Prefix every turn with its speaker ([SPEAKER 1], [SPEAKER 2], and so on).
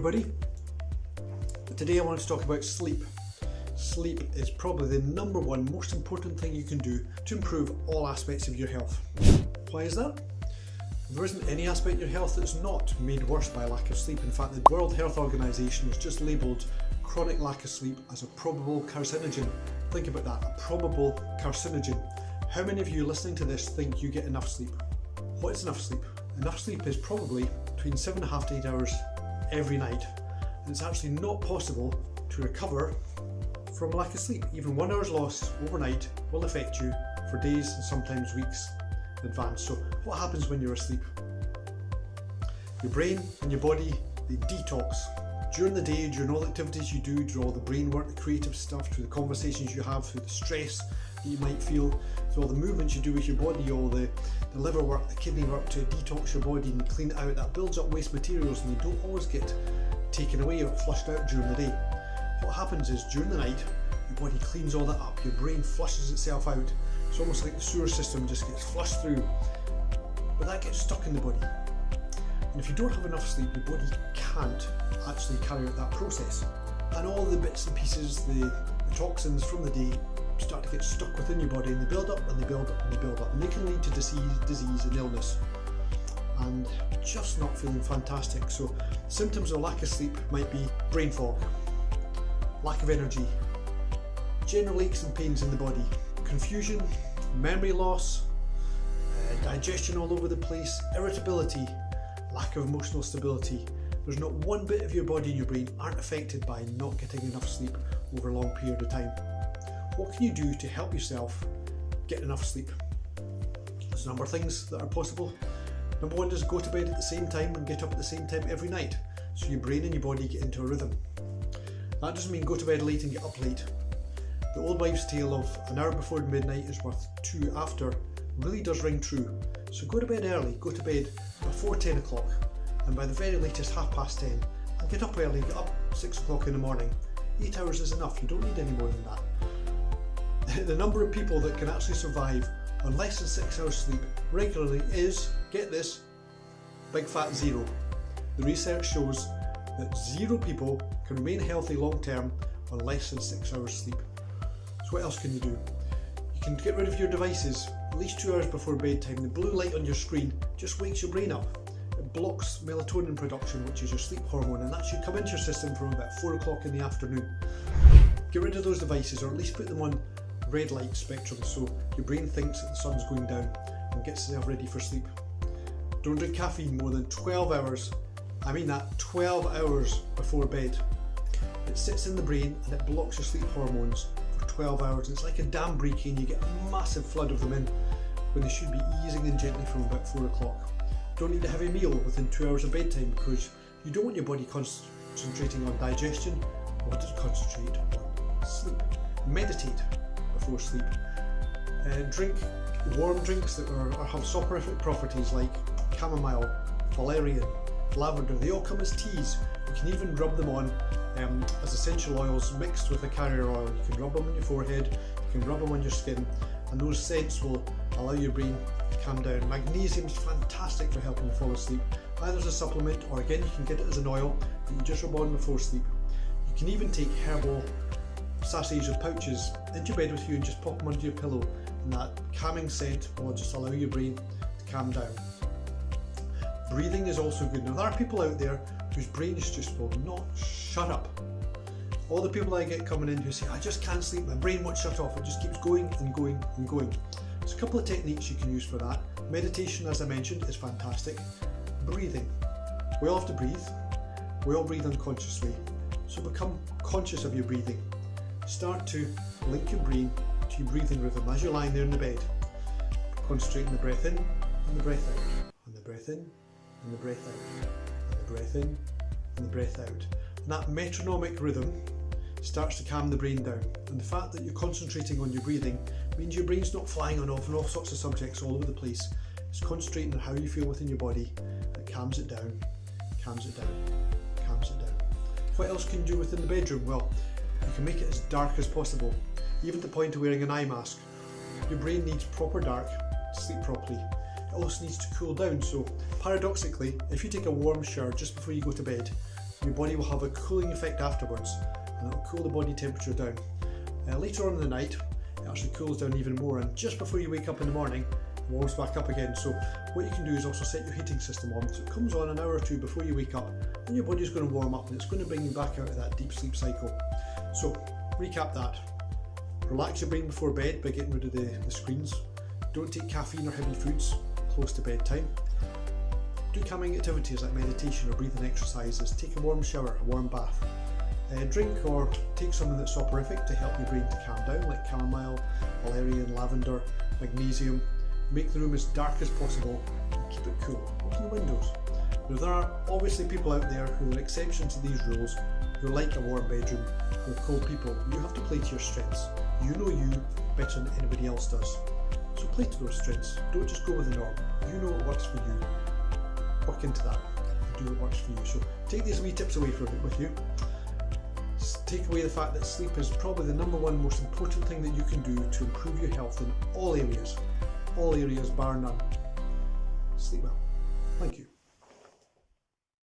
[SPEAKER 1] everybody. Today I want to talk about sleep. Sleep is probably the number one most important thing you can do to improve all aspects of your health. Why is that? There isn't any aspect of your health that's not made worse by lack of sleep. In fact, the World Health Organization has just labelled chronic lack of sleep as a probable carcinogen. Think about that, a probable carcinogen. How many of you listening to this think you get enough sleep? What is enough sleep? Enough sleep is probably between 7.5 to 8 hours every night. And it's actually not possible to recover from lack of sleep. Even 1 hour's loss overnight will affect you for days and sometimes weeks in advance. So what happens when you're asleep? Your brain and your body, they detox. During the day, during all the activities you do, through all the brain work, the creative stuff, through the conversations you have, through the stress that you might feel, through all the movements you do with your body, all the liver work, the kidney work to detox your body and clean it out, that builds up waste materials and they don't always get taken away or flushed out during the day. What happens is during the night, your body cleans all that up, your brain flushes itself out. It's almost like the sewer system just gets flushed through, but that gets stuck in the body. And if you don't have enough sleep, your body can't actually carry out that process. And all the bits and pieces, the toxins from the day start to get stuck within your body and they build up and they build up and they build up and they can lead to disease and illness and just not feeling fantastic. So symptoms of lack of sleep might be brain fog, lack of energy, general aches and pains in the body, confusion, memory loss, digestion all over the place, irritability, lack of emotional stability. There's not one bit of your body and your brain aren't affected by not getting enough sleep over a long period of time. What can you do to help yourself get enough sleep? There's a number of things that are possible. Number one is go to bed at the same time and get up at the same time every night, so your brain and your body get into a rhythm. That doesn't mean go to bed late and get up late. The old wives' tale of an hour before midnight is worth 2 after really does ring true. So go to bed early, go to bed before 10 o'clock and by the very latest 10:30 and get up early, get up 6 o'clock in the morning. 8 hours is enough, you don't need any more than that. The number of people that can actually survive on less than 6 hours sleep regularly is, get this, big fat zero. The research shows that 0 people can remain healthy long term on less than 6 hours sleep. So what else can you do? You can get rid of your devices at least 2 hours before bedtime. The blue light on your screen just wakes your brain up. It blocks melatonin production, which is your sleep hormone, and that should come into your system from about 4 o'clock in the afternoon. Get rid of those devices, or at least put them on red light spectrum so your brain thinks that the sun's going down and gets itself ready for sleep. Don't drink caffeine more than 12 hours, I mean that, 12 hours before bed. It sits in the brain and it blocks your sleep hormones for 12 hours. It's like a dam breaking, you get a massive flood of them in when they should be easing in gently from about 4 o'clock. Don't eat a heavy meal within 2 hours of bedtime because you don't want your body concentrating on digestion. You want it to concentrate on sleep. Meditate before sleep. Drink warm drinks that have soporific properties like chamomile, valerian, lavender. They all come as teas. You can even rub them on as essential oils mixed with a carrier oil. You can rub them on your forehead, you can rub them on your skin, and those scents will allow your brain to calm down. Magnesium is fantastic for helping you fall asleep, either as a supplement or again you can get it as an oil that you just rub on before sleep. You can even take herbal sachets or pouches into bed with you and just pop them under your pillow, and that calming scent will just allow your brain to calm down. Breathing is also good. Now there are people out there whose brains just will not shut up. All the people I get coming in who say, I just can't sleep, my brain won't shut off, it just keeps going and going and going. There's a couple of techniques you can use for that. Meditation, as I mentioned, is fantastic. Breathing. We all have to breathe. We all breathe unconsciously. So become conscious of your breathing. Start to link your brain to your breathing rhythm as you're lying there in the bed. Concentrate on the breath in and the breath out. And the breath in and the breath out. And the breath in and the breath out. And that metronomic rhythm starts to calm the brain down. And the fact that you're concentrating on your breathing means your brain's not flying on off and all sorts of subjects all over the place. It's concentrating on how you feel within your body. It calms it down, calms it down, calms it down. What else can you do within the bedroom? Well, you can make it as dark as possible, even to the point of wearing an eye mask. Your brain needs proper dark to sleep properly. It also needs to cool down, so paradoxically, if you take a warm shower just before you go to bed, Your body will have a cooling effect afterwards, and it will cool the body temperature down. Later on in the night, it actually cools down even more, and just before you wake up in the morning, it warms back up again. So what you can do is also set your heating system on, so it comes on an hour or two before you wake up, and your body's going to warm up, and it's going to bring you back out of that deep sleep cycle. So recap that. Relax your brain before bed by getting rid of the screens. Don't take caffeine or heavy foods close to bedtime. Do calming activities like meditation or breathing exercises. Take a warm shower, a warm bath. Drink or take something that's soporific to help your brain to calm down, like chamomile, valerian, lavender, magnesium. Make the room as dark as possible and keep it cool. Open the windows. Now, there are obviously people out there who are exceptions to these rules, who like a warm bedroom with cold people. You have to play to your strengths. You know you better than anybody else does. So play to those strengths. Don't just go with the norm. You know what works for you. Work into that and do what works for you. So take these wee tips away from it with you. Take away the fact that sleep is probably the number one most important thing that you can do to improve your health in all areas bar none. Sleep well.